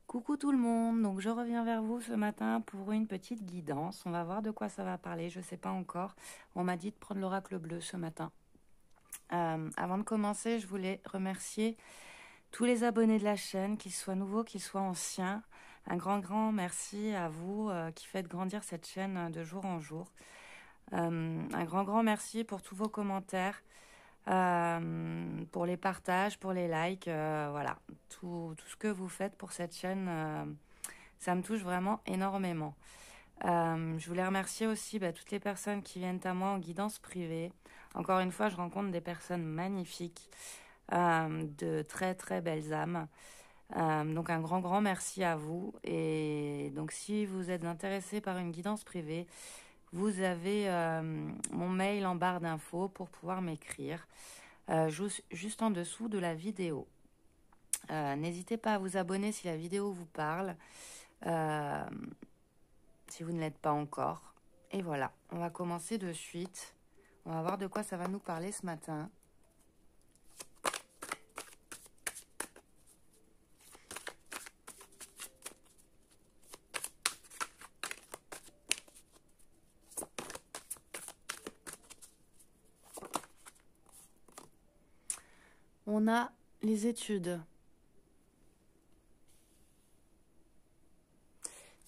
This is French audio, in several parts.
Coucou tout le monde, donc je reviens vers vous ce matin pour une petite guidance. On va voir de quoi ça va parler, je ne sais pas encore. On m'a dit de prendre l'oracle bleu ce matin. Avant de commencer, je voulais remercier tous les abonnés de la chaîne, qu'ils soient nouveaux, qu'ils soient anciens. Un grand merci à vous qui faites grandir cette chaîne de jour en jour. Un grand merci pour tous vos commentaires. Pour les partages, pour les likes, voilà, tout ce que vous faites pour cette chaîne, ça me touche vraiment énormément. Je voulais remercier aussi toutes les personnes qui viennent à moi en guidance privée. Encore une fois, je rencontre des personnes magnifiques, de très belles âmes. Donc un grand merci à vous. Et donc si vous êtes intéressé par une guidance privée, vous avez mon mail en barre d'infos pour pouvoir m'écrire. Juste en dessous de la vidéo. N'hésitez pas à vous abonner si la vidéo vous parle, si vous ne l'êtes pas encore. Et voilà, on va commencer de suite. On va voir de quoi ça va nous parler ce matin. On a les études.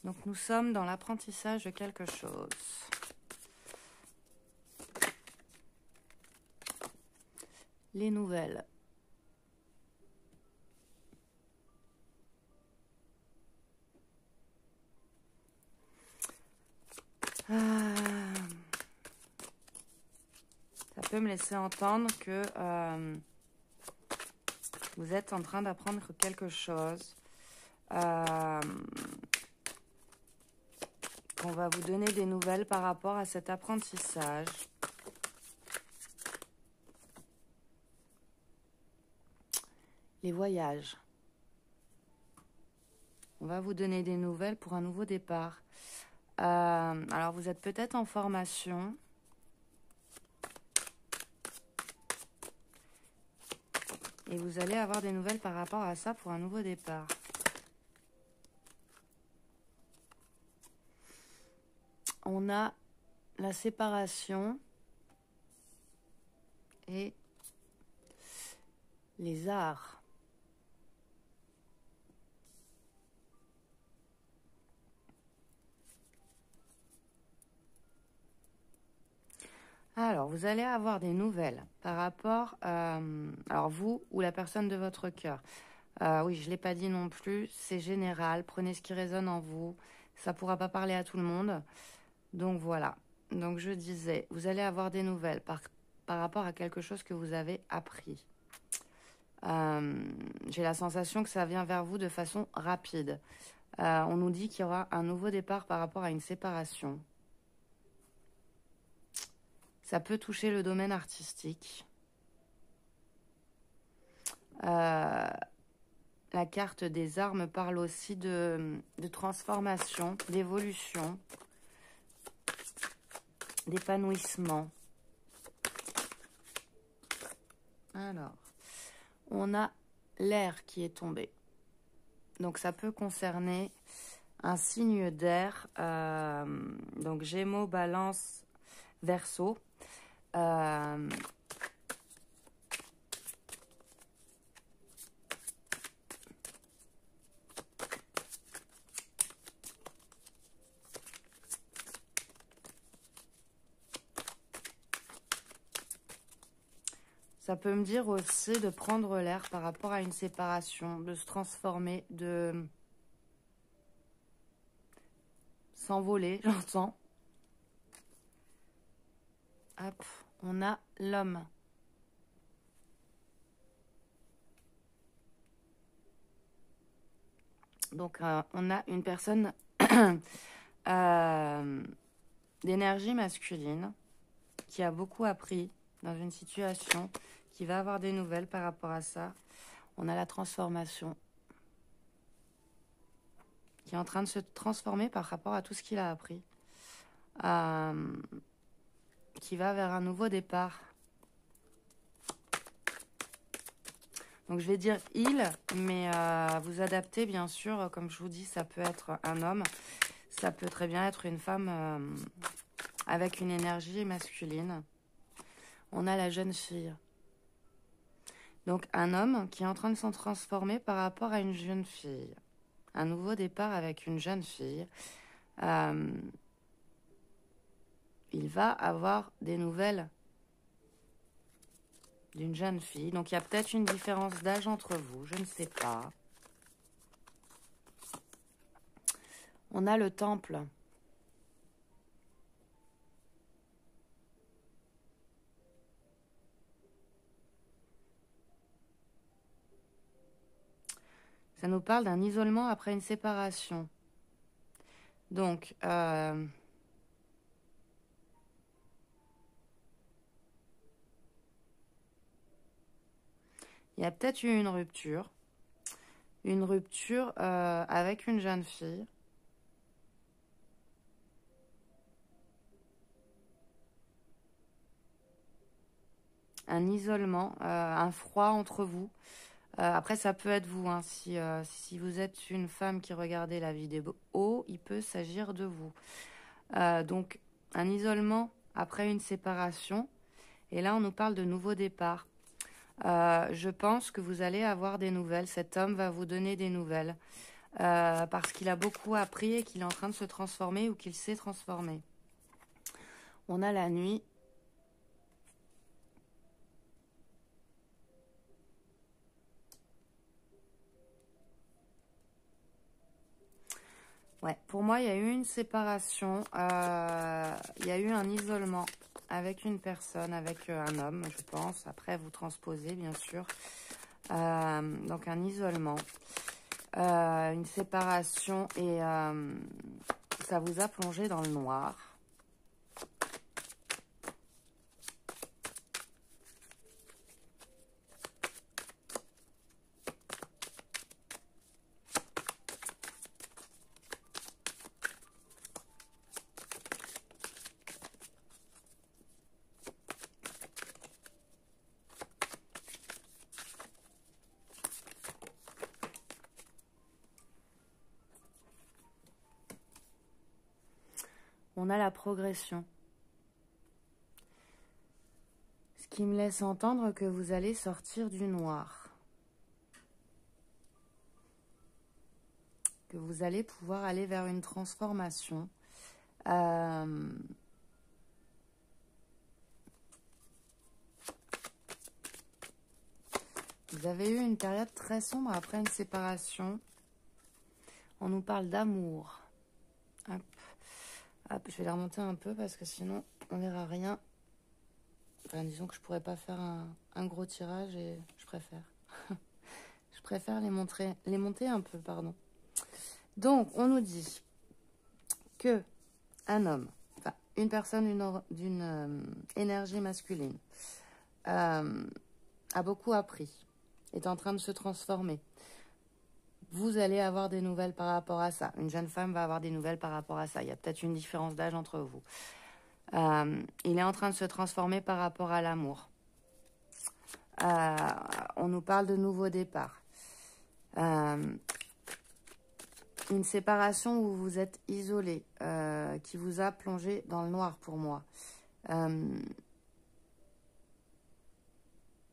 Donc nous sommes dans l'apprentissage de quelque chose. Les nouvelles. Ça peut me laisser entendre que vous êtes en train d'apprendre quelque chose. On va vous donner des nouvelles par rapport à cet apprentissage. Les voyages. On va vous donner des nouvelles pour un nouveau départ. Alors, vous êtes peut-être en formation. Et vous allez avoir des nouvelles par rapport à ça pour un nouveau départ. On a la séparation et les arts. Alors, vous allez avoir des nouvelles par rapport, alors vous ou la personne de votre cœur. Oui, je ne l'ai pas dit non plus, c'est général, prenez ce qui résonne en vous, ça ne pourra pas parler à tout le monde. Donc voilà, donc je disais, vous allez avoir des nouvelles par rapport à quelque chose que vous avez appris. J'ai la sensation que ça vient vers vous de façon rapide. On nous dit qu'il y aura un nouveau départ par rapport à une séparation. Ça peut toucher le domaine artistique. La carte des armes parle aussi de transformation, d'évolution, d'épanouissement. Alors, on a l'air qui est tombé. Donc, ça peut concerner un signe d'air. Donc, Gémeaux, Balance, Verseau. Ça peut me dire aussi de prendre l'air par rapport à une séparation, de se transformer, de s'envoler, j'entends. Hop, on a l'homme. Donc, on a une personne d'énergie masculine qui a beaucoup appris dans une situation, qui va avoir des nouvelles par rapport à ça. On a la transformation qui est en train de se transformer par rapport à tout ce qu'il a appris. Qui va vers un nouveau départ. Donc je vais dire il, mais vous adaptez bien sûr. Comme je vous dis, ça peut être un homme. Ça peut très bien être une femme avec une énergie masculine. On a la jeune fille. Donc un homme qui est en train de se transformer par rapport à une jeune fille. Un nouveau départ avec une jeune fille. Il va avoir des nouvelles d'une jeune fille. Donc il y a peut-être une différence d'âge entre vous, je ne sais pas. On a le temple. Ça nous parle d'un isolement après une séparation. Donc, il y a peut-être eu une rupture. Une rupture avec une jeune fille. Un isolement, un froid entre vous. Après, ça peut être vous. Hein. Si vous êtes une femme qui regardait la vidéo, il peut s'agir de vous. Donc, un isolement après une séparation. Et là, on nous parle de nouveau départ. Je pense que vous allez avoir des nouvelles. Cet homme va vous donner des nouvelles. Parce qu'il a beaucoup appris et qu'il est en train de se transformer ou qu'il s'est transformé. On a la nuit. Ouais, pour moi, il y a eu une séparation, il y a eu un isolement avec une personne, avec un homme, je pense. Après, vous transposez, bien sûr. Donc, un isolement, une séparation et ça vous a plongé dans le noir. On a la progression. Ce qui me laisse entendre que vous allez sortir du noir. Que vous allez pouvoir aller vers une transformation. Vous avez eu une période très sombre après une séparation. On nous parle d'amour. Hop. Hop, je vais la remonter un peu parce que sinon on verra rien. Enfin, disons que je pourrais pas faire un gros tirage et je préfère. Je préfère les monter un peu, pardon. Donc, on nous dit que un homme, enfin une personne d'une énergie masculine, a beaucoup appris, est en train de se transformer. Vous allez avoir des nouvelles par rapport à ça. Une jeune femme va avoir des nouvelles par rapport à ça. Il y a peut-être une différence d'âge entre vous. Il est en train de se transformer par rapport à l'amour. On nous parle de nouveau départ. Une séparation où vous êtes isolé, qui vous a plongé dans le noir pour moi.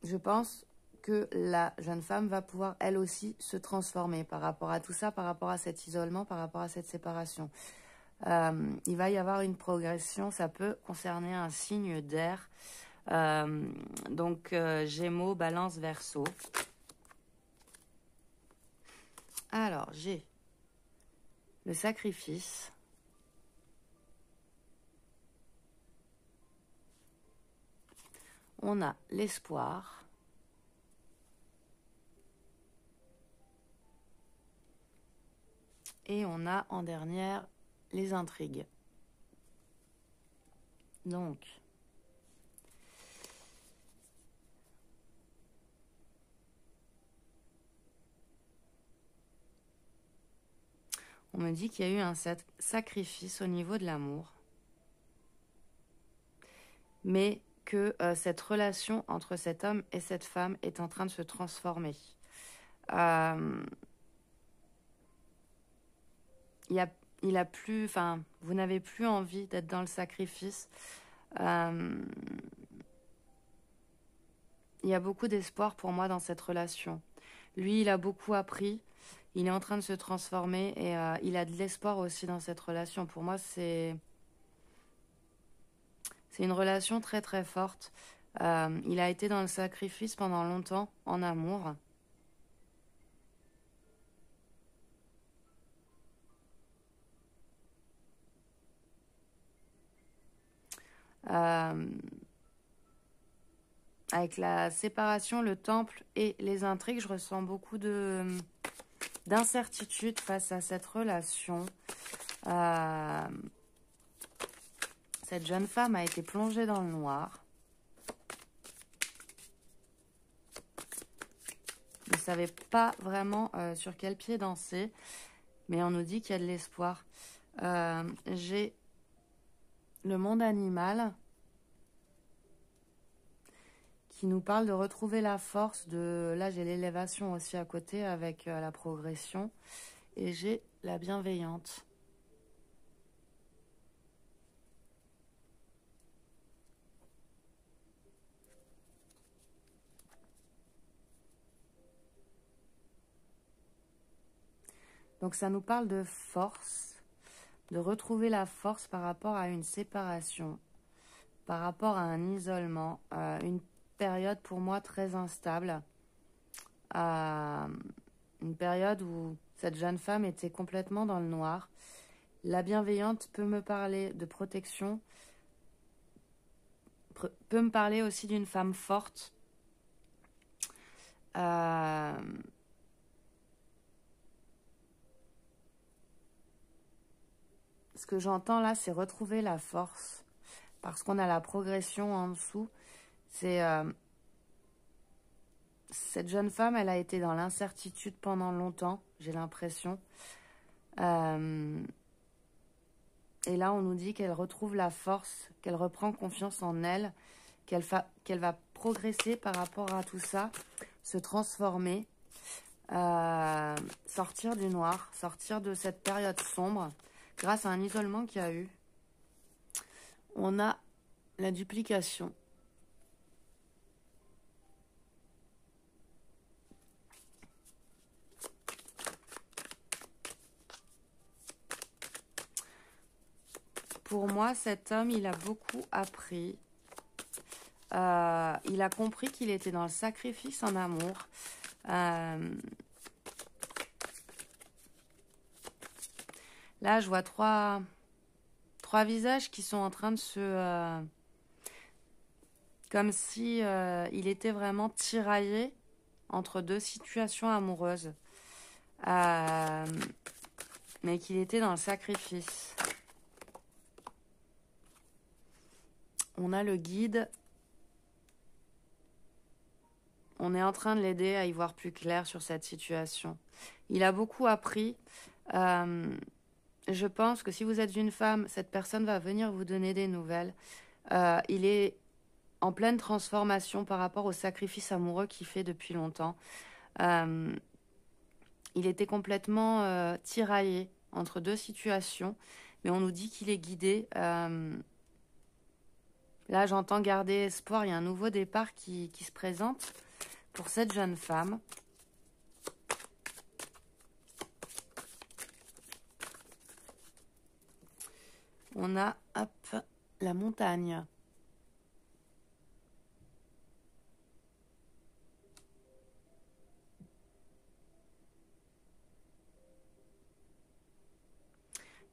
Je pense que la jeune femme va pouvoir elle aussi se transformer par rapport à tout ça, par rapport à cet isolement, par rapport à cette séparation. Il va y avoir une progression, ça peut concerner un signe d'air. Donc Gémeaux, Balance, Verseau. Alors j'ai le sacrifice. On a l'espoir. Et on a en dernière les intrigues. Donc, on me dit qu'il y a eu un sacrifice au niveau de l'amour. Mais que cette relation entre cet homme et cette femme est en train de se transformer. Il a plus, enfin, vous n'avez plus envie d'être dans le sacrifice. Il y a beaucoup d'espoir pour moi dans cette relation. Lui, il a beaucoup appris. Il est en train de se transformer et il a de l'espoir aussi dans cette relation. Pour moi, c'est une relation très très forte. Il a été dans le sacrifice pendant longtemps en amour. Avec la séparation, le temple et les intrigues, je ressens beaucoup d'incertitude face à cette relation. Cette jeune femme a été plongée dans le noir. Ne savait pas vraiment sur quel pied danser, mais on nous dit qu'il y a de l'espoir. J'ai le monde animal qui nous parle de retrouver la force de... Là, j'ai l'élévation aussi à côté avec la progression. Et j'ai la bienveillante. Donc, ça nous parle de force, de retrouver la force par rapport à une séparation, par rapport à un isolement, une période pour moi très instable, une période où cette jeune femme était complètement dans le noir. La bienveillante peut me parler de protection, peut me parler aussi d'une femme forte. Ce que j'entends là, c'est retrouver la force, parce qu'on a la progression en dessous. C'est cette jeune femme, elle a été dans l'incertitude pendant longtemps, j'ai l'impression. Et là, on nous dit qu'elle retrouve la force, qu'elle reprend confiance en elle, qu'elle va progresser par rapport à tout ça, se transformer, sortir du noir, sortir de cette période sombre, grâce à un isolement qu'il y a eu. On a la duplication. Pour moi, cet homme, il a beaucoup appris. Il a compris qu'il était dans le sacrifice en amour. Là, je vois trois visages qui sont en train de se... comme si il était vraiment tiraillé entre deux situations amoureuses. Mais qu'il était dans le sacrifice. On a le guide. On est en train de l'aider à y voir plus clair sur cette situation. Il a beaucoup appris. Je pense que si vous êtes une femme, cette personne va venir vous donner des nouvelles. Il est en pleine transformation par rapport au sacrifice amoureux qu'il fait depuis longtemps. Il était complètement tiraillé entre deux situations, mais on nous dit qu'il est guidé. Là, j'entends garder espoir. Il y a un nouveau départ qui se présente pour cette jeune femme. On a, hop, la montagne.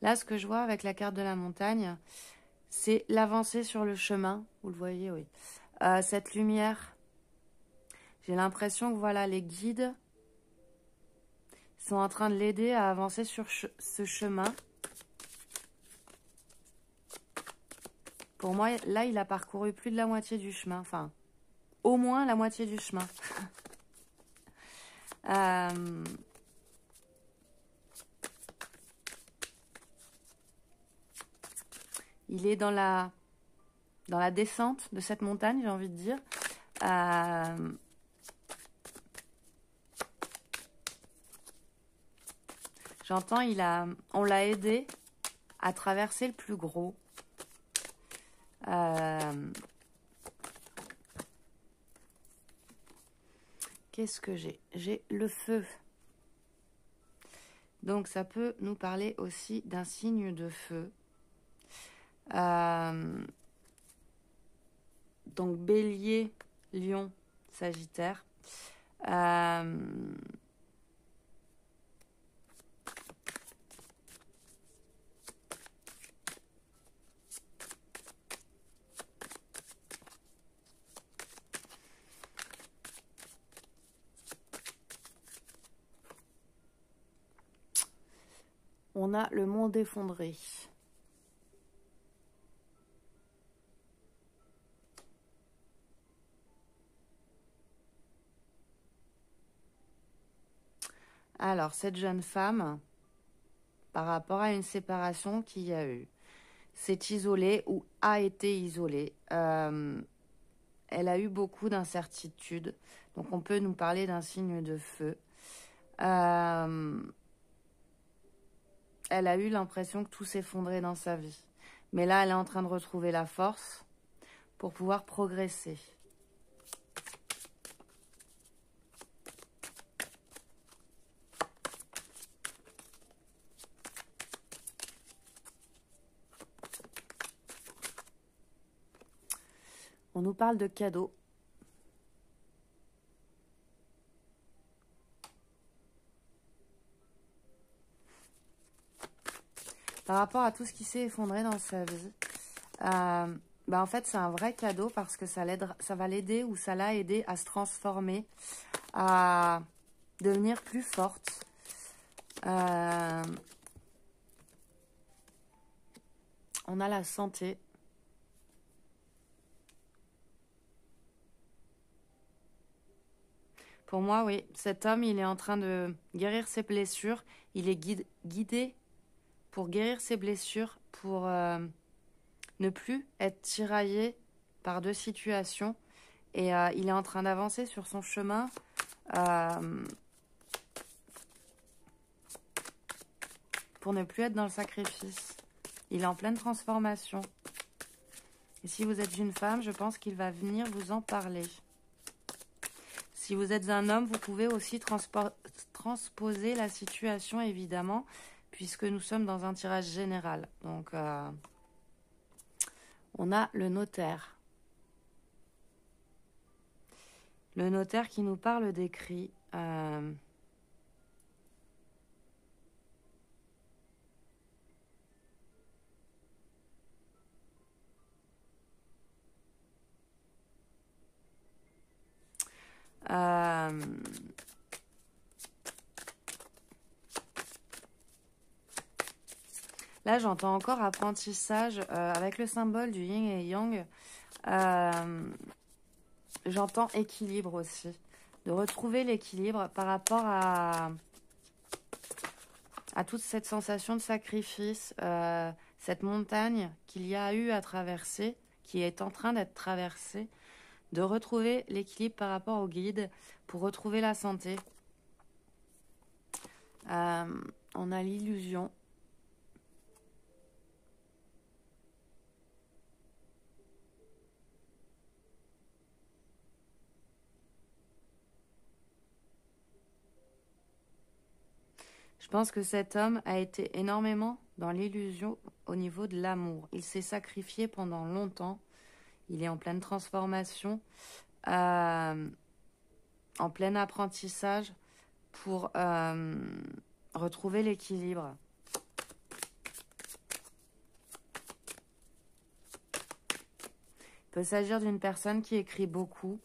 Là, ce que je vois avec la carte de la montagne, c'est l'avancée sur le chemin. Vous le voyez, oui. Cette lumière, j'ai l'impression que voilà, les guides sont en train de l'aider à avancer sur ce chemin. Pour moi, là, il a parcouru plus de la moitié du chemin. Enfin, au moins la moitié du chemin. Il est dans la dans la descente de cette montagne, j'ai envie de dire. J'entends, on l'a aidé à traverser le plus gros. Qu'est-ce que j'ai? J'ai le feu. Donc, ça peut nous parler aussi d'un signe de feu. Donc, Bélier, Lion, Sagittaire. On a le monde effondré. Alors, cette jeune femme, par rapport à une séparation qu'il y a eu, s'est isolée ou a été isolée. Elle a eu beaucoup d'incertitudes. Donc, on peut nous parler d'un signe de feu. Elle a eu l'impression que tout s'effondrait dans sa vie. Mais là, elle est en train de retrouver la force pour pouvoir progresser. On nous parle de cadeaux. Par rapport à tout ce qui s'est effondré dans sa vie, en fait, c'est un vrai cadeau parce que ça va l'aider ou ça l'a aidé à se transformer, à devenir plus forte. On a la santé. Pour moi, oui, cet homme, il est en train de guérir ses blessures. Il est guidé pour guérir ses blessures, pour ne plus être tiraillé par deux situations. Et il est en train d'avancer sur son chemin. Pour ne plus être dans le sacrifice. Il est en pleine transformation. Et si vous êtes une femme, je pense qu'il va venir vous en parler. Si vous êtes un homme, vous pouvez aussi transposer la situation, évidemment, puisque nous sommes dans un tirage général. Donc, on a le notaire. Le notaire qui nous parle d'écrit. Là, j'entends encore apprentissage avec le symbole du yin et yang. J'entends équilibre aussi. De retrouver l'équilibre par rapport à toute cette sensation de sacrifice, cette montagne qu'il y a eu à traverser, qui est en train d'être traversée. De retrouver l'équilibre par rapport au guide pour retrouver la santé. On a l'illusion. Je pense que cet homme a été énormément dans l'illusion au niveau de l'amour. Il s'est sacrifié pendant longtemps. Il est en pleine transformation, en plein apprentissage pour retrouver l'équilibre. Il peut s'agir d'une personne qui écrit beaucoup,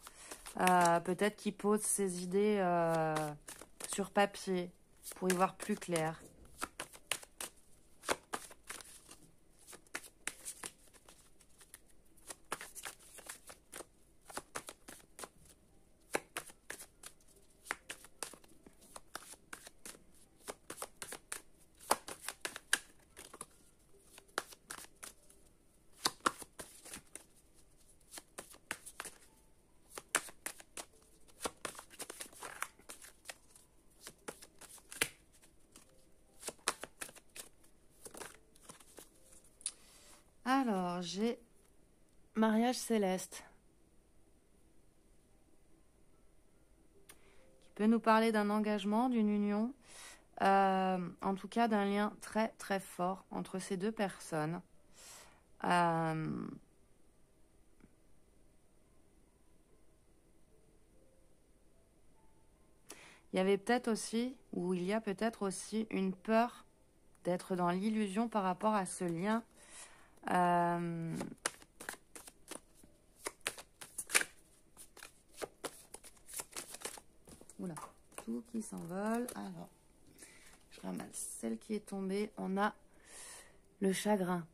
peut-être qui pose ses idées sur papier pour y voir plus clair. Alors, j'ai mariage céleste. Qui peut nous parler d'un engagement, d'une union. En tout cas, d'un lien très, très fort entre ces deux personnes. Il y avait peut-être aussi, ou il y a peut-être aussi une peur d'être dans l'illusion par rapport à ce lien. Oula, tout qui s'envole. Alors, je ramasse celle qui est tombée. On a le chagrin.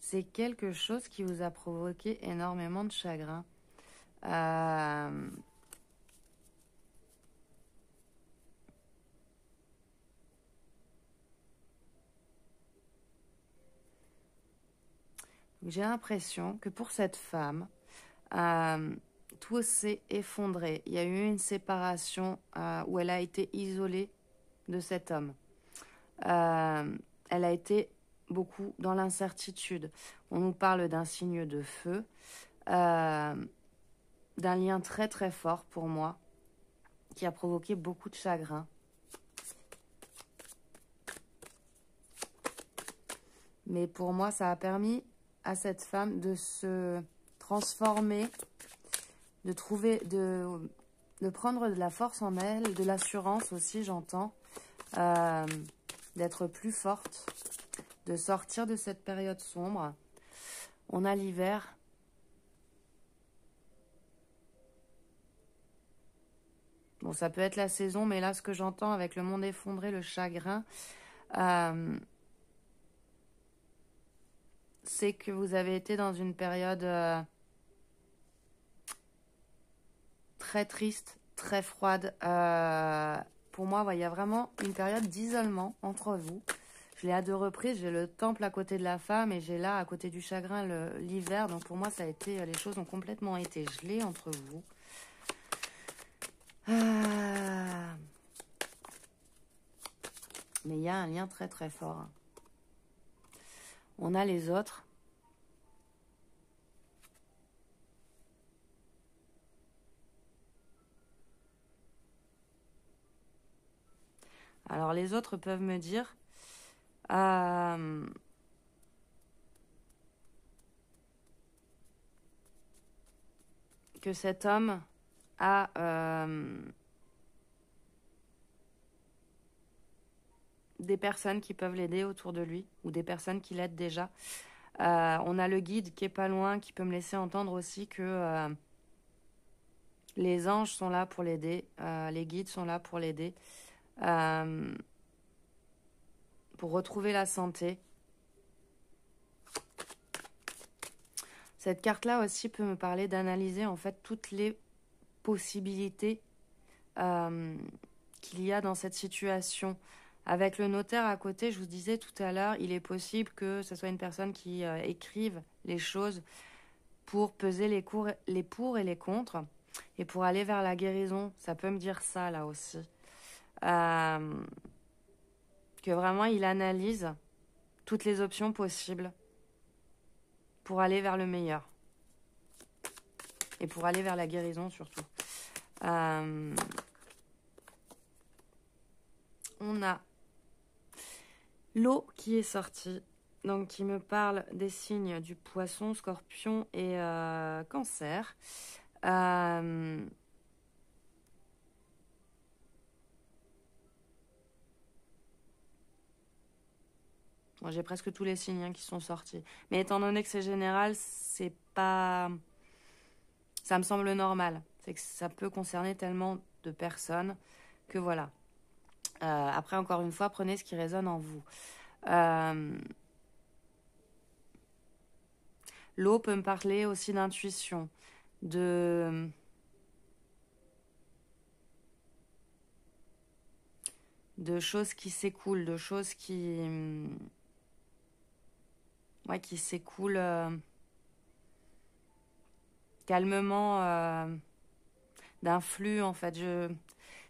C'est quelque chose qui vous a provoqué énormément de chagrin. J'ai l'impression que pour cette femme, tout s'est effondré. Il y a eu une séparation où elle a été isolée de cet homme. Elle a été beaucoup dans l'incertitude. On nous parle d'un signe de feu, d'un lien très très fort pour moi, qui a provoqué beaucoup de chagrin. Mais pour moi, ça a permis à cette femme de se transformer, de trouver, de prendre de la force en elle, de l'assurance aussi, j'entends, d'être plus forte, de sortir de cette période sombre. On a l'hiver. Bon, ça peut être la saison, mais là, ce que j'entends avec le monde effondré, le chagrin, c'est que vous avez été dans une période très triste, très froide. Pour moi, il y a vraiment une période d'isolement entre vous. Je l'ai à 2 reprises. J'ai le temple à côté de la femme et j'ai là, à côté du chagrin, l'hiver. Donc pour moi, ça a été, les choses ont complètement été gelées entre vous. Mais il y a un lien très très fort. On a les autres. Alors les autres peuvent me dire que cet homme a des personnes qui peuvent l'aider autour de lui ou des personnes qui l'aident déjà. On a le guide qui est pas loin, qui peut me laisser entendre aussi que les anges sont là pour l'aider, les guides sont là pour l'aider, pour retrouver la santé. Cette carte-là aussi peut me parler d'analyser en fait toutes les possibilités qu'il y a dans cette situation. Avec le notaire à côté, je vous disais tout à l'heure, il est possible que ce soit une personne qui écrive les choses pour peser les pour et les contre. Et pour aller vers la guérison, ça peut me dire ça là aussi. Que vraiment il analyse toutes les options possibles pour aller vers le meilleur. Et pour aller vers la guérison surtout. On a l'eau qui est sortie, donc qui me parle des signes du poisson, scorpion et cancer. Bon, j'ai presque tous les signes qui sont sortis. Mais étant donné que c'est général, c'est pas... Ça me semble normal. C'est que ça peut concerner tellement de personnes que voilà. Après, encore une fois, prenez ce qui résonne en vous. L'eau peut me parler aussi d'intuition, de choses qui s'écoulent, de choses qui s'écoulent calmement, d'un flux en fait.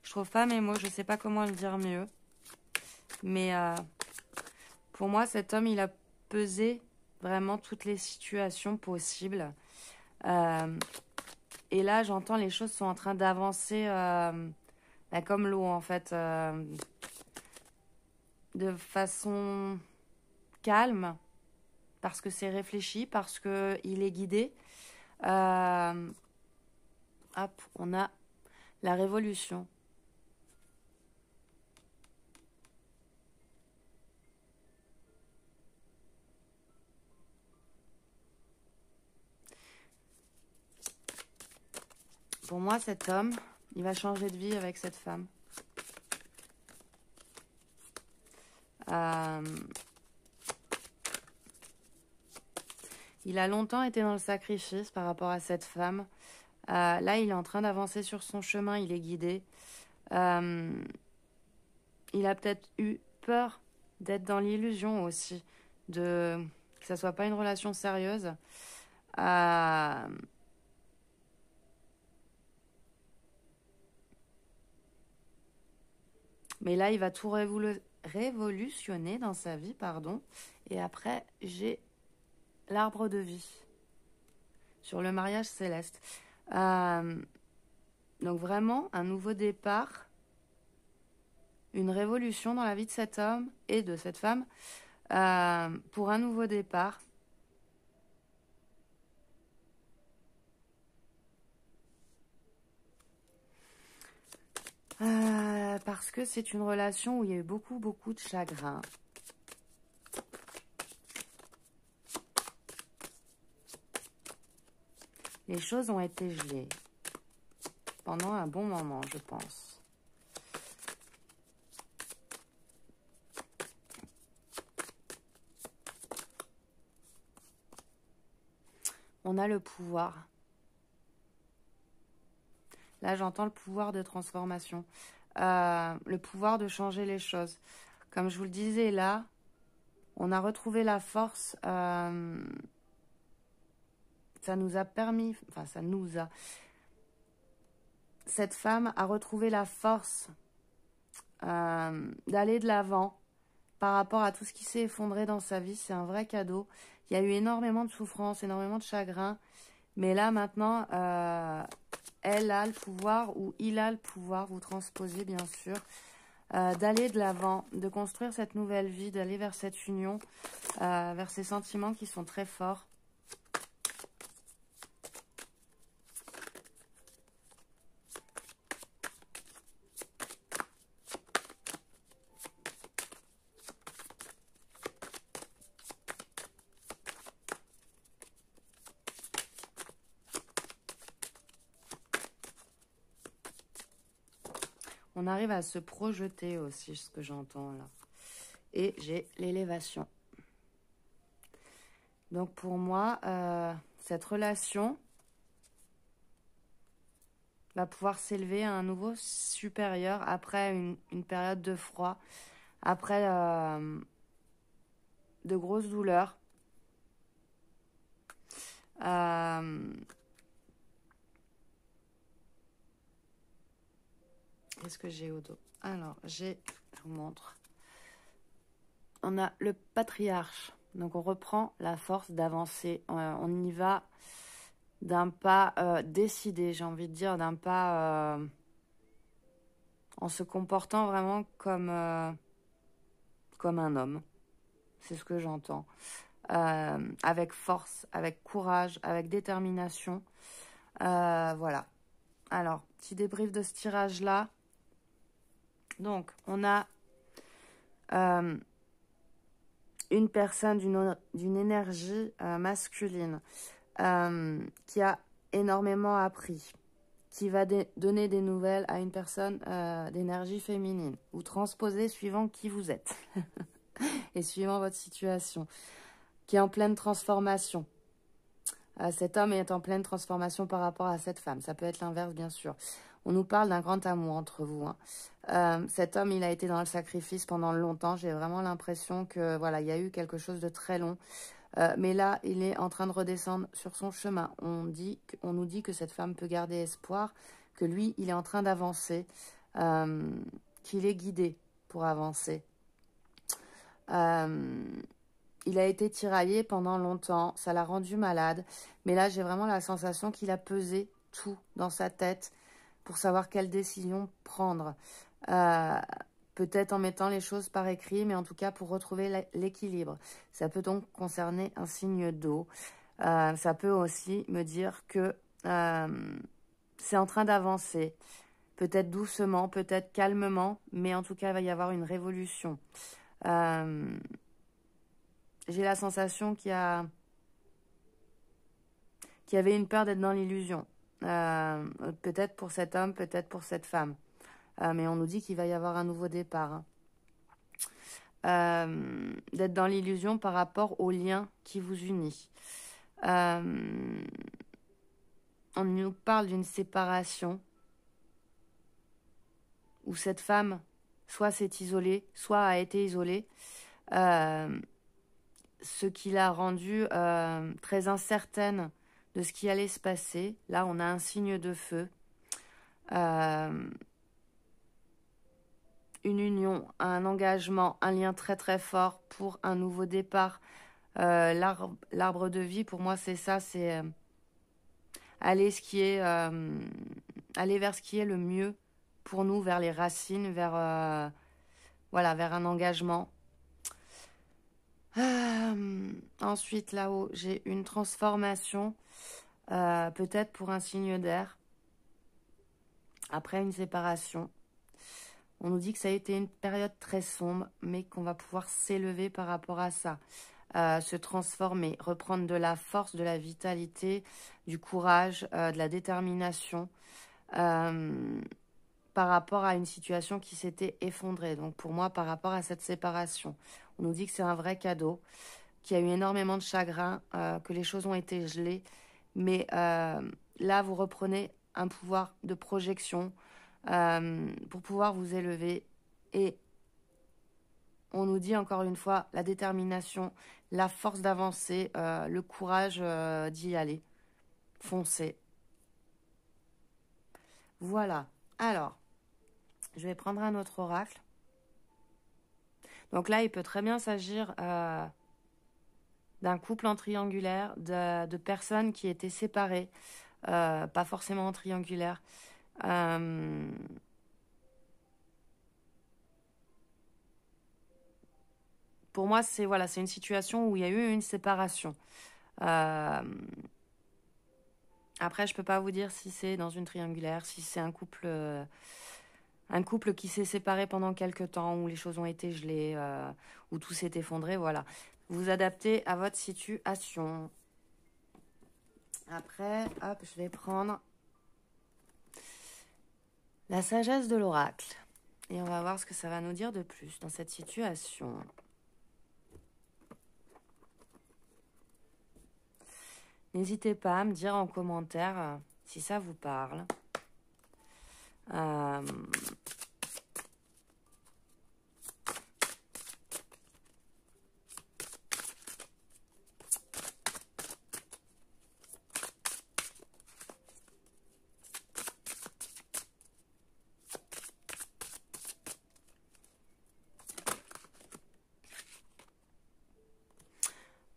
Je trouve pas mes mots, je sais pas comment le dire mieux. Mais pour moi, cet homme, il a pesé vraiment toutes les situations possibles. Et là, j'entends les choses sont en train d'avancer comme l'eau, en fait, de façon calme, parce que c'est réfléchi, parce qu'il est guidé. Hop, on a la révolution. Pour moi, cet homme, il va changer de vie avec cette femme. Il a longtemps été dans le sacrifice par rapport à cette femme. Là, il est en train d'avancer sur son chemin, il est guidé. Il a peut-être eu peur d'être dans l'illusion aussi, que ça soit pas une relation sérieuse. Mais là, il va tout révolutionner dans sa vie, pardon. Et après, j'ai l'arbre de vie sur le mariage céleste. Donc vraiment, un nouveau départ, une révolution dans la vie de cet homme et de cette femme pour un nouveau départ. Parce que c'est une relation où il y a eu beaucoup de chagrin. Les choses ont été gelées pendant un bon moment, je pense. On a le pouvoir. Là, j'entends le pouvoir de transformation. Le pouvoir de changer les choses. Comme je vous le disais, là, on a retrouvé la force. Ça nous a permis... Enfin, ça nous a... Cette femme a retrouvé la force d'aller de l'avant par rapport à tout ce qui s'est effondré dans sa vie. C'est un vrai cadeau. Il y a eu énormément de souffrance, énormément de chagrin. Mais là, maintenant, elle a le pouvoir, ou il a le pouvoir, vous transposez bien sûr, d'aller de l'avant, de construire cette nouvelle vie, d'aller vers cette union, vers ces sentiments qui sont très forts. On arrive à se projeter aussi, ce que j'entends là. Et j'ai l'élévation. Donc pour moi, cette relation va pouvoir s'élever à un niveau supérieur après une période de froid, après de grosses douleurs. Qu'est-ce que j'ai au dos? Alors, je vous montre. On a le patriarche. Donc, on reprend la force d'avancer. On y va d'un pas décidé, j'ai envie de dire, d'un pas en se comportant vraiment comme un homme. C'est ce que j'entends. Avec force, avec courage, avec détermination. Voilà. Alors, petit débrief de ce tirage-là. Donc, on a une personne d'une énergie masculine qui a énormément appris, qui va donner des nouvelles à une personne d'énergie féminine, ou transposer suivant qui vous êtes et suivant votre situation, qui est en pleine transformation. Cet homme est en pleine transformation par rapport à cette femme. Ça peut être l'inverse, bien sûr. On nous parle d'un grand amour entre vous. Cet homme, il a été dans le sacrifice pendant longtemps. J'ai vraiment l'impression que voilà, il y a eu quelque chose de très long. Mais là, il est en train de redescendre sur son chemin. On nous dit que cette femme peut garder espoir, que lui, il est en train d'avancer, qu'il est guidé pour avancer. Il a été tiraillé pendant longtemps, ça l'a rendu malade. Mais là, j'ai vraiment la sensation qu'il a pesé tout dans sa tête pour savoir quelle décision prendre. Peut-être en mettant les choses par écrit, mais en tout cas pour retrouver l'équilibre. Ça peut donc concerner un signe d'eau. Ça peut aussi me dire que c'est en train d'avancer. Peut-être doucement, peut-être calmement, mais en tout cas, il va y avoir une révolution. J'ai la sensation qu'il y avait une peur d'être dans l'illusion. Peut-être pour cet homme, peut-être pour cette femme. Mais on nous dit qu'il va y avoir un nouveau départ. D'être dans l'illusion par rapport au lien qui vous unit. On nous parle d'une séparation où cette femme soit s'est isolée, soit a été isolée. Ce qui l'a rendue très incertaine de ce qui allait se passer. Là, on a un signe de feu. Une union, un engagement, un lien très très fort pour un nouveau départ. L'arbre de vie, pour moi, c'est ça, c'est aller vers ce qui est le mieux pour nous, vers les racines, vers un engagement. Ensuite, là-haut, j'ai une transformation, peut-être pour un signe d'air, après une séparation. On nous dit que ça a été une période très sombre, mais qu'on va pouvoir s'élever par rapport à ça. Se transformer, reprendre de la force, de la vitalité, du courage, de la détermination par rapport à une situation qui s'était effondrée. Donc pour moi, par rapport à cette séparation, on nous dit que c'est un vrai cadeau, qu'il y a eu énormément de chagrin, que les choses ont été gelées. Mais là, vous reprenez un pouvoir de projection pour pouvoir vous élever. Et on nous dit encore une fois la détermination, la force d'avancer, le courage d'y aller. Foncez. Voilà. Alors, je vais prendre un autre oracle. Donc là, il peut très bien s'agir d'un couple en triangulaire, de personnes qui étaient séparées, pas forcément en triangulaire. Pour moi, c'est une situation où il y a eu une séparation. Après, je peux pas vous dire si c'est dans une triangulaire, si c'est un couple qui s'est séparé pendant quelques temps, où les choses ont été gelées, où tout s'est effondré, voilà. Vous adaptez à votre situation. Après, hop, je vais prendre la sagesse de l'oracle. Et on va voir ce que ça va nous dire de plus dans cette situation. N'hésitez pas à me dire en commentaire si ça vous parle.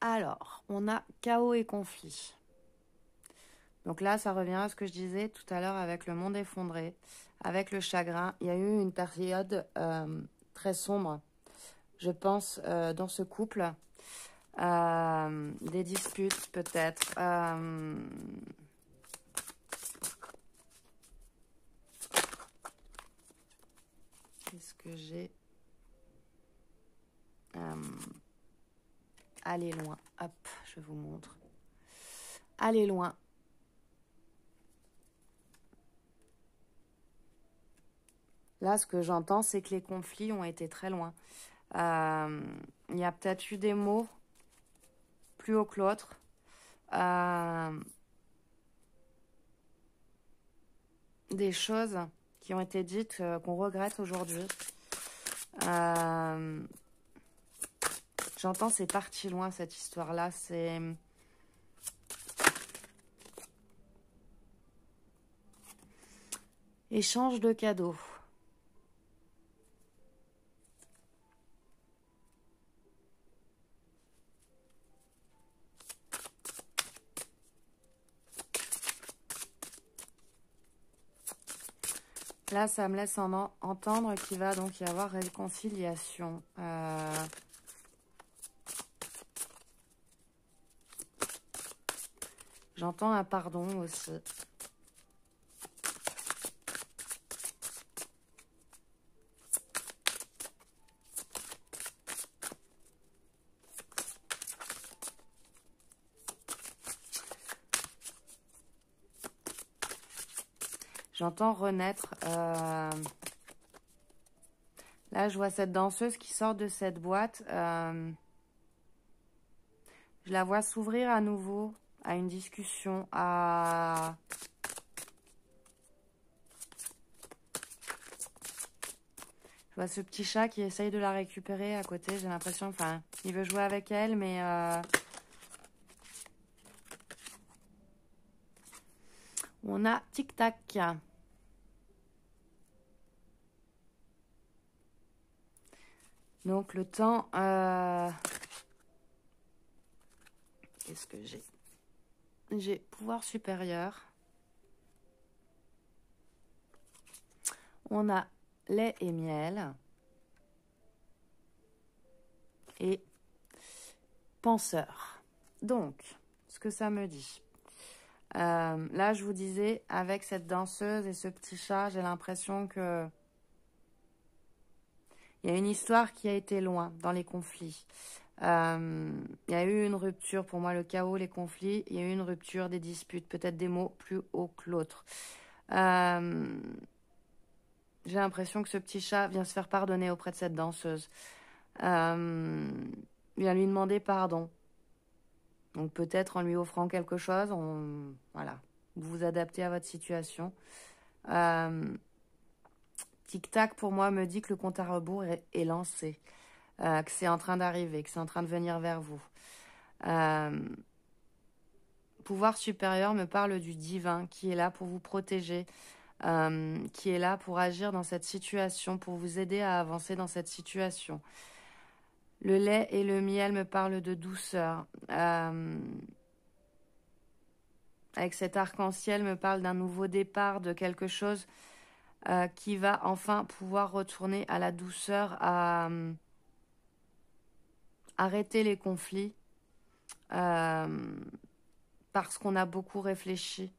Alors, on a chaos et conflit. Donc là, ça revient à ce que je disais tout à l'heure avec le monde effondré, avec le chagrin. Il y a eu une période très sombre, je pense, dans ce couple. Des disputes peut-être. Qu'est-ce que j'ai Allez loin. Hop, je vous montre. Allez loin. Là, ce que j'entends, c'est que les conflits ont été très loin. Il y a peut-être eu des mots plus haut que l'autre. Des choses qui ont été dites qu'on regrette aujourd'hui. J'entends c'est parti loin cette histoire-là. C'est échange de cadeaux. Là, ça me laisse entendre qu'il va donc y avoir réconciliation. J'entends un pardon aussi. J'entends renaître. Là, je vois cette danseuse qui sort de cette boîte. Je la vois s'ouvrir à nouveau à une discussion, à... Je vois ce petit chat qui essaye de la récupérer à côté. J'ai l'impression, enfin, il veut jouer avec elle, mais... On a tic-tac. Donc, le temps... Qu'est-ce que j'ai? J'ai pouvoir supérieur. On a lait et miel. Et penseur. Donc, ce que ça me dit. Là, je vous disais, avec cette danseuse et ce petit chat, j'ai l'impression que il y a une histoire qui a été loin dans les conflits. Il y a eu une rupture, pour moi, le chaos, les conflits. Il y a eu une rupture, des disputes, peut-être des mots plus hauts que l'autre. J'ai l'impression que ce petit chat vient se faire pardonner auprès de cette danseuse. Vient lui demander pardon. Donc peut-être en lui offrant quelque chose, voilà, vous vous adaptez à votre situation. Tic-tac, pour moi, me dit que le compte à rebours est lancé, que c'est en train d'arriver, que c'est en train de venir vers vous. Pouvoir supérieur me parle du divin qui est là pour vous protéger, qui est là pour agir dans cette situation, pour vous aider à avancer dans cette situation. Le lait et le miel me parlent de douceur. Avec cet arc-en-ciel me parle d'un nouveau départ, de quelque chose qui va enfin pouvoir retourner à la douceur, à arrêter les conflits, parce qu'on a beaucoup réfléchi.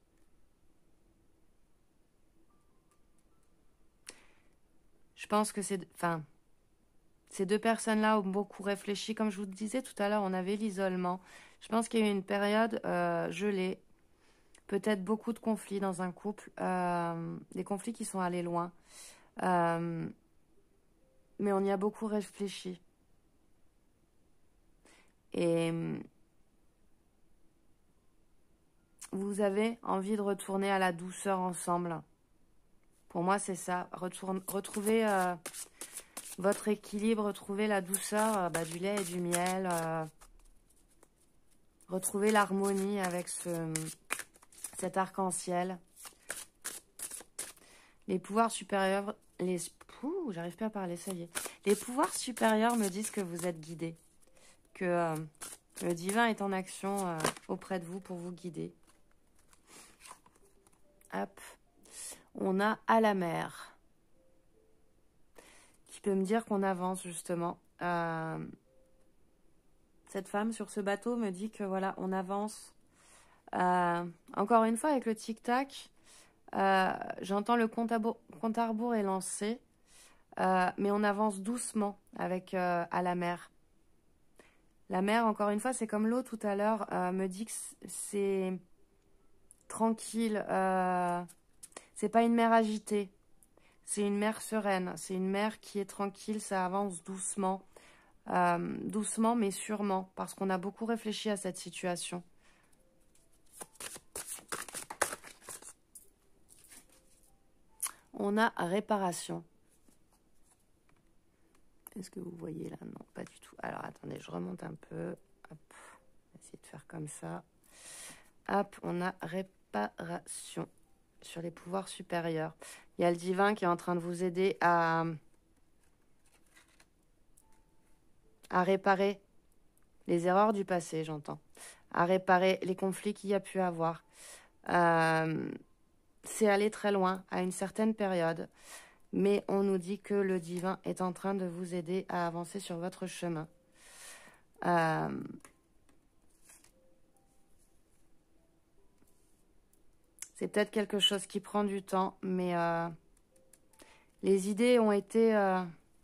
Je pense que ces deux personnes-là ont beaucoup réfléchi. Comme je vous le disais tout à l'heure, on avait l'isolement. Je pense qu'il y a eu une période gelée. Peut-être beaucoup de conflits dans un couple, des conflits qui sont allés loin. Mais on y a beaucoup réfléchi. Et vous avez envie de retourner à la douceur ensemble. Pour moi, c'est ça. Retrouver votre équilibre, retrouver la douceur du lait et du miel. Retrouver l'harmonie avec cet arc-en-ciel. Les pouvoirs supérieurs... J'arrive pas à parler, ça y est. Les pouvoirs supérieurs me disent que vous êtes guidés. Que le divin est en action auprès de vous pour vous guider. Hop. On a à la mer. Qui peut me dire qu'on avance, justement. Cette femme sur ce bateau me dit que voilà, on avance. Encore une fois, avec le tic-tac, j'entends le compte à rebours est lancé. Mais on avance doucement avec à la mer. La mer, encore une fois, c'est comme l'eau tout à l'heure, me dit que c'est tranquille. C'est pas une mer agitée. C'est une mer sereine. C'est une mer qui est tranquille. Ça avance doucement. Doucement, mais sûrement. Parce qu'on a beaucoup réfléchi à cette situation. On a réparation. Est-ce que vous voyez là? Non, pas du tout. Alors, attendez, je remonte un peu. Hop, on va essayer de faire comme ça. Hop, on a réparation sur les pouvoirs supérieurs. Il y a le divin qui est en train de vous aider à réparer les erreurs du passé, j'entends. À réparer les conflits qu'il y a pu avoir. c'est aller très loin à une certaine période. Mais on nous dit que le divin est en train de vous aider à avancer sur votre chemin. C'est peut-être quelque chose qui prend du temps, mais les idées ont été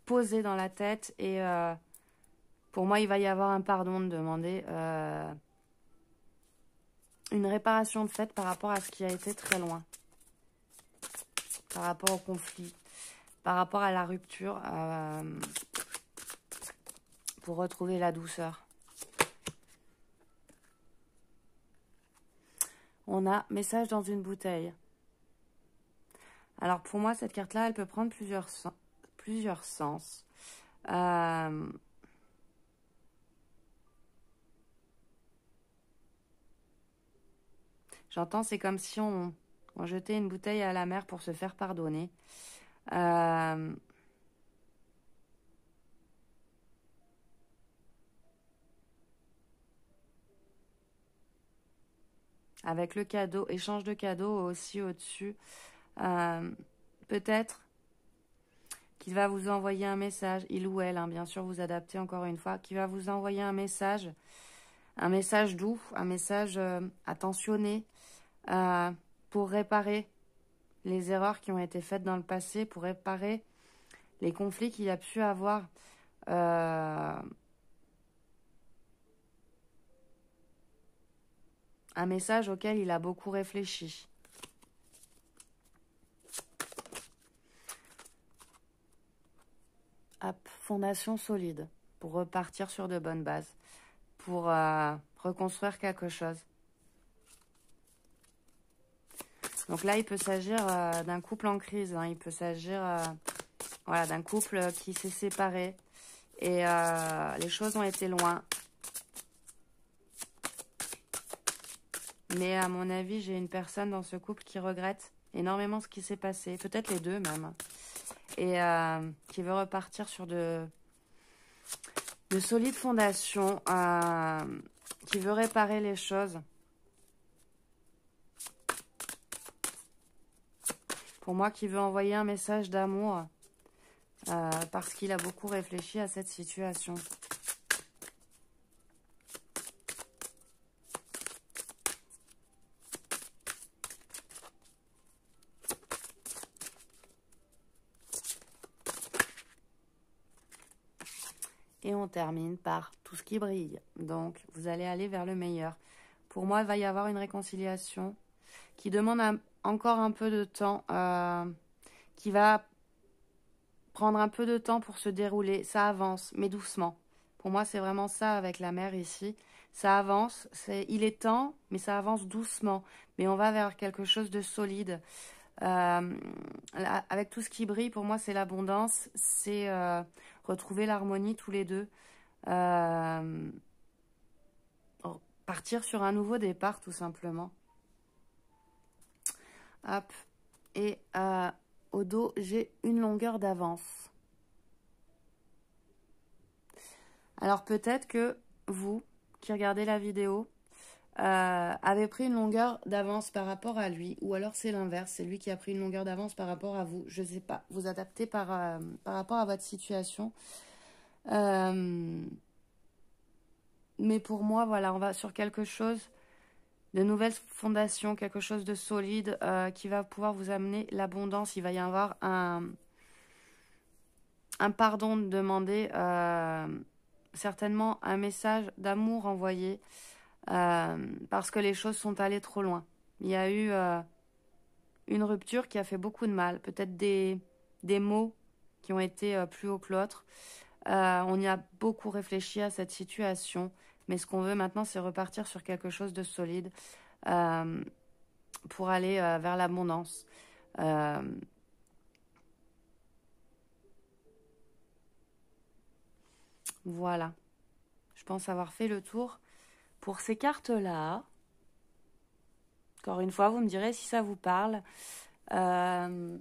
posées dans la tête et pour moi, il va y avoir un pardon de demander, une réparation de fait par rapport à ce qui a été très loin, par rapport au conflit, par rapport à la rupture, pour retrouver la douceur. On a message dans une bouteille. Alors pour moi, cette carte-là, elle peut prendre plusieurs sens. J'entends, c'est comme si on jetait une bouteille à la mer pour se faire pardonner. Avec le cadeau, échange de cadeaux aussi au-dessus. Peut-être qu'il va vous envoyer un message, il ou elle, hein, bien sûr, vous adaptez encore une fois, qui va vous envoyer un message doux, un message attentionné pour réparer les erreurs qui ont été faites dans le passé, pour réparer les conflits qu'il y a pu avoir. Un message auquel il a beaucoup réfléchi. Hop, fondation solide pour repartir sur de bonnes bases, pour reconstruire quelque chose. Donc là, il peut s'agir d'un couple en crise, hein. Il peut s'agir voilà, d'un couple qui s'est séparé et les choses ont été loin. Mais à mon avis, j'ai une personne dans ce couple qui regrette énormément ce qui s'est passé, peut-être les deux même, et qui veut repartir sur de solides fondations, qui veut réparer les choses. Pour moi, qui veut envoyer un message d'amour parce qu'il a beaucoup réfléchi à cette situation. Et on termine par tout ce qui brille. Donc, vous allez aller vers le meilleur. Pour moi, il va y avoir une réconciliation qui demande encore un peu de temps, qui va prendre un peu de temps pour se dérouler. Ça avance, mais doucement. Pour moi, c'est vraiment ça avec la mer ici. Ça avance, il est temps, mais ça avance doucement. Mais on va vers quelque chose de solide. Avec tout ce qui brille, pour moi, c'est l'abondance. C'est retrouver l'harmonie tous les deux. Partir sur un nouveau départ, tout simplement. Hop. Et au dos, j'ai une longueur d'avance. Alors peut-être que vous, qui regardez la vidéo, avez pris une longueur d'avance par rapport à lui. Ou alors c'est l'inverse, c'est lui qui a pris une longueur d'avance par rapport à vous. Je ne sais pas, vous adaptez par rapport à votre situation. Mais pour moi, voilà, on va sur quelque chose de nouvelles fondations, quelque chose de solide qui va pouvoir vous amener l'abondance. Il va y avoir un pardon demandé, certainement un message d'amour envoyé parce que les choses sont allées trop loin. Il y a eu une rupture qui a fait beaucoup de mal, peut-être des mots qui ont été plus hauts que l'autre. On y a beaucoup réfléchi à cette situation, mais ce qu'on veut maintenant, c'est repartir sur quelque chose de solide pour aller vers l'abondance. Voilà. Je pense avoir fait le tour pour ces cartes-là. Encore une fois, vous me direz si ça vous parle. Je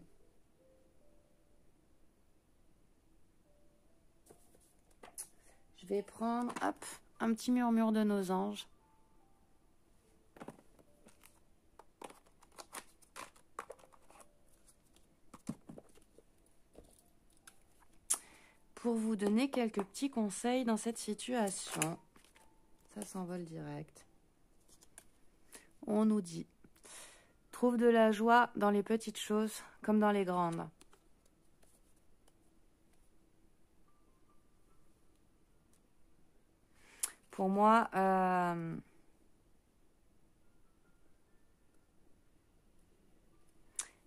vais prendre, hop, un petit murmure de nos anges. pour vous donner quelques petits conseils dans cette situation. Ça s'envole direct. On nous dit, trouve de la joie dans les petites choses comme dans les grandes. Pour moi,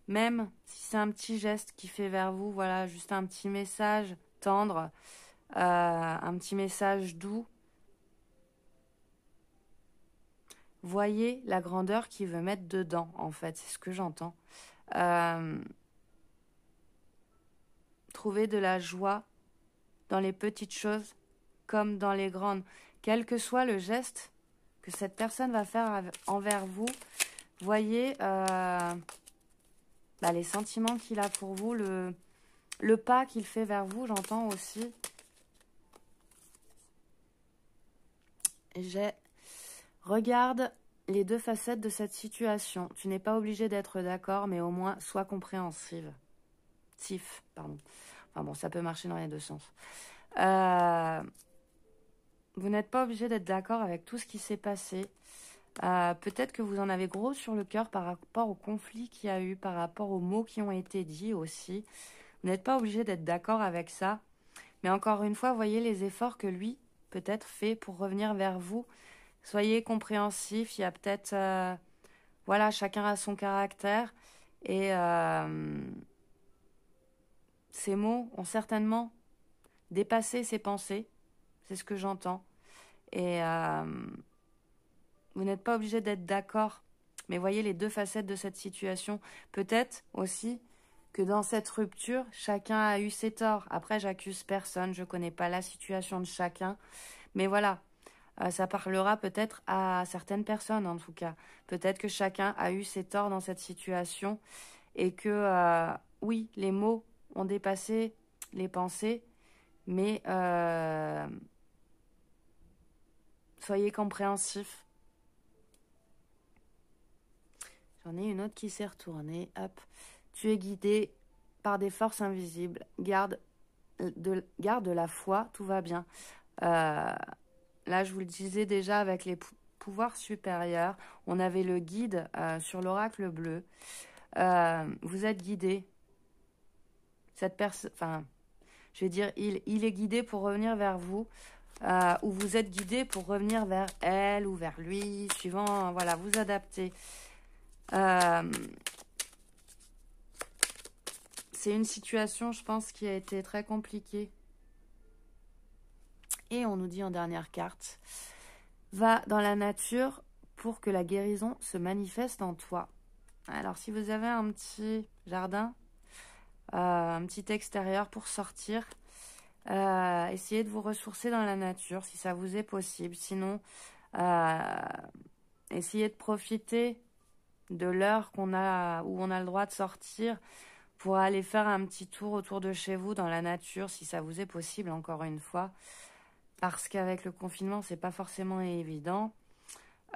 même si c'est un petit geste qui fait vers vous, voilà, juste un petit message tendre, un petit message doux, voyez la grandeur qu'il veut mettre dedans, en fait, c'est ce que j'entends. Trouvez de la joie dans les petites choses comme dans les grandes. Quel que soit le geste que cette personne va faire envers vous, voyez les sentiments qu'il a pour vous, le pas qu'il fait vers vous, j'entends aussi. Regarde les deux facettes de cette situation. Tu n'es pas obligé d'être d'accord, mais au moins sois compréhensive. Pardon. Enfin bon, ça peut marcher dans les deux sens. Vous n'êtes pas obligé d'être d'accord avec tout ce qui s'est passé. Peut-être que vous en avez gros sur le cœur par rapport au conflit qu'il y a eu, par rapport aux mots qui ont été dits aussi. Vous n'êtes pas obligé d'être d'accord avec ça. Mais encore une fois, voyez les efforts que lui peut-être fait pour revenir vers vous. Soyez compréhensifs. Il y a peut-être... voilà, chacun a son caractère. Et ces mots ont certainement dépassé ses pensées. C'est ce que j'entends. Et vous n'êtes pas obligé d'être d'accord. Mais voyez les deux facettes de cette situation. Peut-être aussi que dans cette rupture, chacun a eu ses torts. Après, j'accuse personne. Je ne connais pas la situation de chacun. Mais voilà, ça parlera peut-être à certaines personnes en tout cas. Peut-être que chacun a eu ses torts dans cette situation. Et que, oui, les mots ont dépassé les pensées. Mais soyez compréhensifs. J'en ai une autre qui s'est retournée. Hop. Tu es guidé par des forces invisibles. Garde de la foi, tout va bien. Là, je vous le disais déjà avec les pouvoirs supérieurs. On avait le guide sur l'oracle bleu. Vous êtes guidé. Cette personne... Enfin, je vais dire, il est guidé pour revenir vers vous. Ou vous êtes guidé pour revenir vers elle ou vers lui. Suivant, voilà, vous adaptez. C'est une situation, je pense, qui a été très compliquée. Et on nous dit en dernière carte, va dans la nature pour que la guérison se manifeste en toi. Alors, si vous avez un petit jardin, un petit extérieur pour sortir, essayez de vous ressourcer dans la nature si ça vous est possible. Sinon, essayez de profiter de l'heure où on a le droit de sortir pour aller faire un petit tour autour de chez vous dans la nature si ça vous est possible, encore une fois, parce qu'avec le confinement c'est pas forcément évident,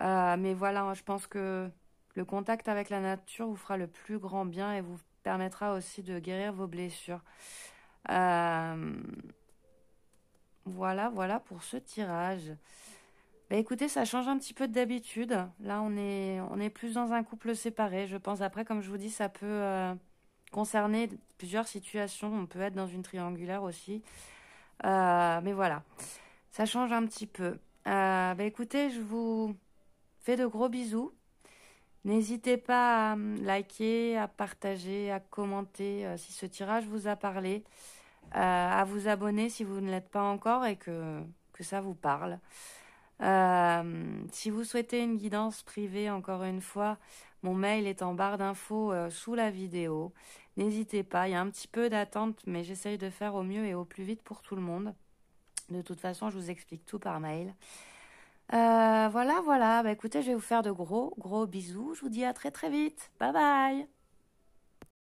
mais voilà, je pense que le contact avec la nature vous fera le plus grand bien et vous permettra aussi de guérir vos blessures. Voilà pour ce tirage. Écoutez, ça change un petit peu d'habitude. Là, on est plus dans un couple séparé. Je pense, après, comme je vous dis, ça peut concerner plusieurs situations. On peut être dans une triangulaire aussi. Mais voilà, ça change un petit peu. Écoutez, je vous fais de gros bisous. N'hésitez pas à liker, à partager, à commenter si ce tirage vous a parlé. À vous abonner si vous ne l'êtes pas encore et que ça vous parle. Si vous souhaitez une guidance privée, encore une fois, mon mail est en barre d'infos sous la vidéo. N'hésitez pas, il y a un petit peu d'attente, mais j'essaye de faire au mieux et au plus vite pour tout le monde. De toute façon, je vous explique tout par mail. Voilà. Écoutez, je vais vous faire de gros bisous. Je vous dis à très très vite. Bye bye.